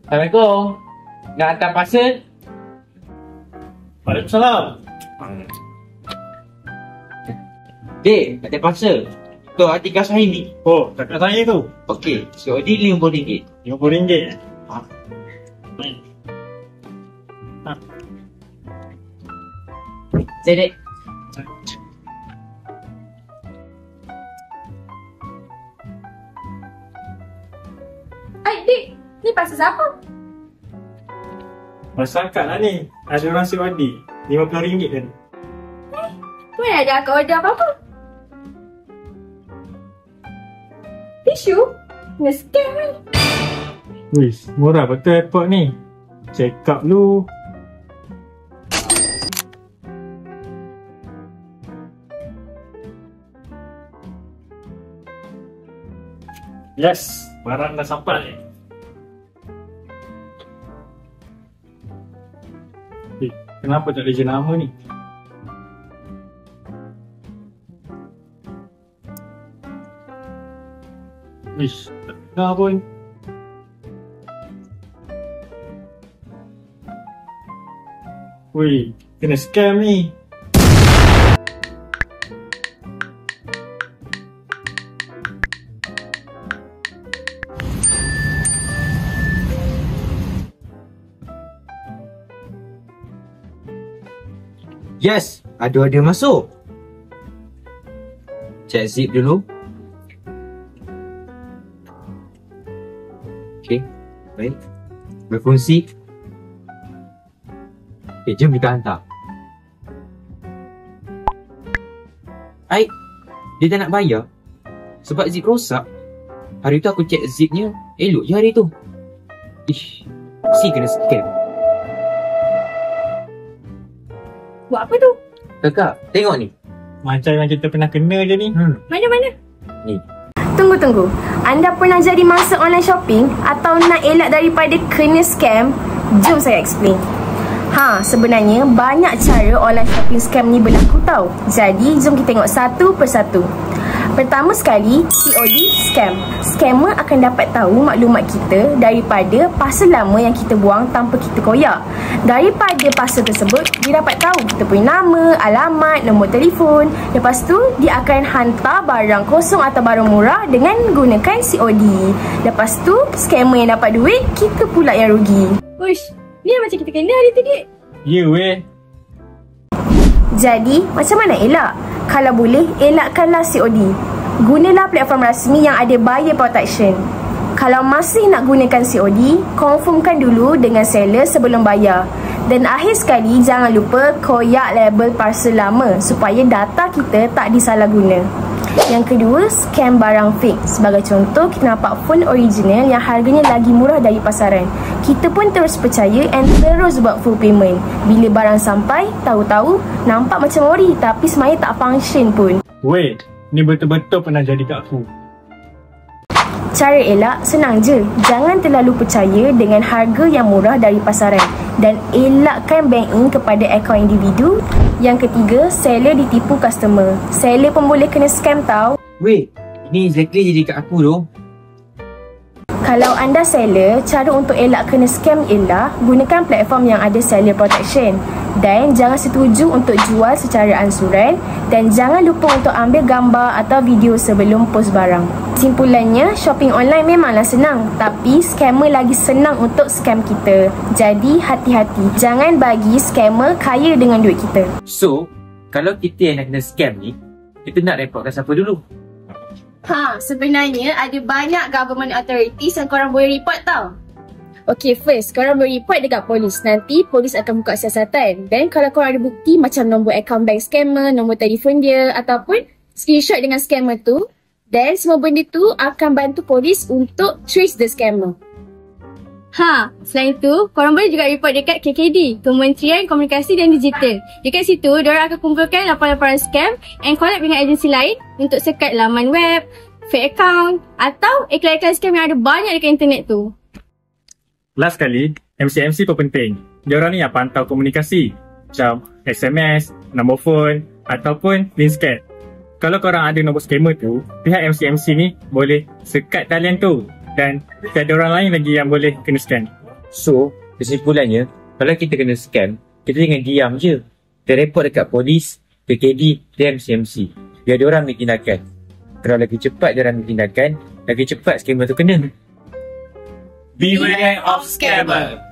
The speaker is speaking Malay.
Assalamualaikum. Nak hantar parcel? Waalaikumsalam. Dek, hantar parcel. Tu artikel saya ni. Oh, kakak saya tu. Okey, COD RM50. RM50. Ha. Ha. Saya dek. Dik, ni pasal siapa? Masyarakat lah ni. Ada orang COD. RM50 kan. Mana ada akak order apa-apa? Tisu? Nge-scam ni. Wis, murah betul airport ni. Check up dulu. Yes, barang dah sampai. Kenapa tak ada jenama ni? Wish, tak dengar pun. Wih, kena scam ni. Yes, ada masuk. Check zip dulu. Okey, baik. Berfungsi. Okay, jom kita hantar. Aik, dia tak nak bayar. Sebab zip rosak. Hari tu aku check zipnya, elok je hari tu. Ish, mesti kena scam. Buat apa tu? Kakak, tengok ni. Macam yang kita pernah kena je ni. Mana-mana? Ni. Tunggu. Anda pernah jadi masa online shopping atau nak elak daripada kena scam? Jom saya explain. Sebenarnya banyak cara online shopping scam ni berlaku tau. Jadi jom kita tengok satu persatu. Pertama sekali, COD scam. Scammer akan dapat tahu maklumat kita daripada parcel lama yang kita buang tanpa kita koyak. Daripada parcel tersebut, dia dapat tahu kita punya nama, alamat, nombor telefon. Lepas tu, dia akan hantar barang kosong atau barang murah dengan gunakan COD. Lepas tu, scammer yang dapat duit, kita pula yang rugi. Uish, ni macam kita kena hari tu, Dik. Ya weh. Jadi, macam mana elak? Kalau boleh, elakkanlah COD. Gunalah platform rasmi yang ada buyer protection. Kalau masih nak gunakan COD, confirmkan dulu dengan seller sebelum bayar. Dan akhir sekali, jangan lupa koyak label parcel lama supaya data kita tak disalahguna. Yang kedua, scam barang fake. Sebagai contoh, kita nampak phone original yang harganya lagi murah dari pasaran. Kita pun terus percaya and terus buat full payment. Bila barang sampai, tahu-tahu nampak macam ori tapi sebenarnya tak function pun. Weh, ni betul-betul pernah jadi kat aku. Cara elak senang je. Jangan terlalu percaya dengan harga yang murah dari pasaran dan elakkan bank in kepada akaun individu. Yang ketiga, seller ditipu customer. Seller pun boleh kena scam tau. Weh, ni exactly jadi kat aku tu. Kalau anda seller, cara untuk elak kena scam ialah gunakan platform yang ada seller protection. Dan jangan setuju untuk jual secara ansuran. Dan jangan lupa untuk ambil gambar atau video sebelum post barang. Simpulannya, shopping online memanglah senang. Tapi scammer lagi senang untuk scam kita. Jadi hati-hati. Jangan bagi scammer kaya dengan duit kita. So, kalau kita yang nak kena scam ni, kita nak reportkan siapa dulu? Sebenarnya ada banyak government authorities yang korang boleh report tau. Okay, first, korang boleh report dekat polis. Nanti, polis akan buka siasatan. Dan kalau korang ada bukti macam nombor akaun bank scammer, nombor telefon dia, ataupun screenshot dengan scammer tu, dan semua benda tu akan bantu polis untuk trace the scammer. Selain tu, korang boleh juga report dekat KKD, Kementerian Komunikasi dan Digital. Dekat situ, diorang akan kumpulkan laporan-laporan scam and collab dengan agensi lain untuk sekat laman web, fake account atau iklan-iklan scam yang ada banyak dekat internet tu. Last kali, MC pun penting. Diorang ni yang pantau komunikasi. Macam SMS, nombor phone ataupun link scan. Kalau korang ada nombor scammer tu, pihak MC ni boleh sekat talian tu. Dan tak ada orang lain lagi yang boleh kena scan. So, kesimpulannya, kalau kita kena scam, kita jangan diam je. Kita report dekat polis, PKD dan MCMC. Biar diorang ambil tindakan. Kalau lagi cepat diorang ambil tindakan, lagi cepat scammer tu kena. Beware of scammer.